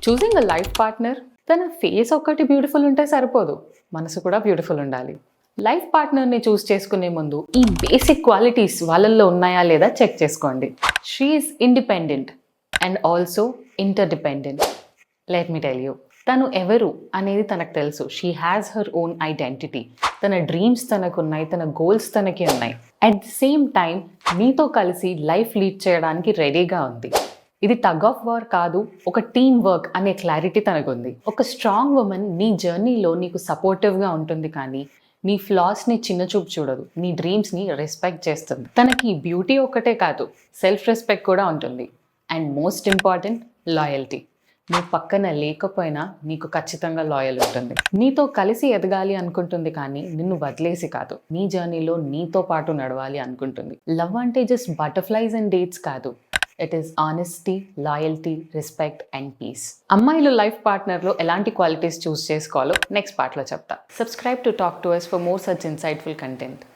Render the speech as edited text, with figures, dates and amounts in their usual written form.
Choosing a life partner తన face ఒక్కటి beautiful ఉంటే సరిపోదు, మనసు కూడా బ్యూటిఫుల్ ఉండాలి. లైఫ్ పార్ట్నర్ని చూస్ చేసుకునే ముందు ఈ బేసిక్ క్వాలిటీస్ వాళ్ళల్లో ఉన్నాయా లేదా చెక్ చేసుకోండి. She is independent and also interdependent. Let me tell you, తను ఎవరు అనేది తనకు తెలుసు. She has her own identity. తన డ్రీమ్స్ తనకు ఉన్నాయి, తన గోల్స్ తనకి ఉన్నాయి. అట్ ది సేమ్ టైం మీతో కలిసి లైఫ్ లీడ్ చేయడానికి రెడీగా ఉంది. ఇది టగ్ ఆఫ్ వార్ కాదు, ఒక టీమ్ వర్క్ అనే క్లారిటీ తనకుంది. ఒక స్ట్రాంగ్ ఉమెన్ నీ జర్నీలో నీకు సపోర్టివ్గా ఉంటుంది, కానీ నీ ఫ్లాస్ని చిన్నచూపు చూడదు, నీ డ్రీమ్స్ని రెస్పెక్ట్ చేస్తుంది. తనకి బ్యూటీ ఒక్కటే కాదు, సెల్ఫ్ రెస్పెక్ట్ కూడా ఉంటుంది. And most important, loyalty. నువ్వు పక్కన లేకపోయినా నీకు ఖచ్చితంగా లాయల్ ఉంటుంది. నీతో కలిసి ఎదగాలి అనుకుంటుంది, కానీ నిన్ను వదిలేసి కాదు. నీ జర్నీలో నీతో పాటు నడవాలి అనుకుంటుంది. లవ్ అంటే జస్ట్ బటర్ఫ్లైస్ అండ్ డేట్స్ కాదు. It is honesty, loyalty, respect and peace. అమ్మాయిలు లైఫ్ పార్ట్నర్లో ఎలాంటి క్వాలిటీస్ చూస్ చేసుకోవాలో నెక్స్ట్ పార్ట్లో చెప్తా. Subscribe to talk to us for more such insightful content.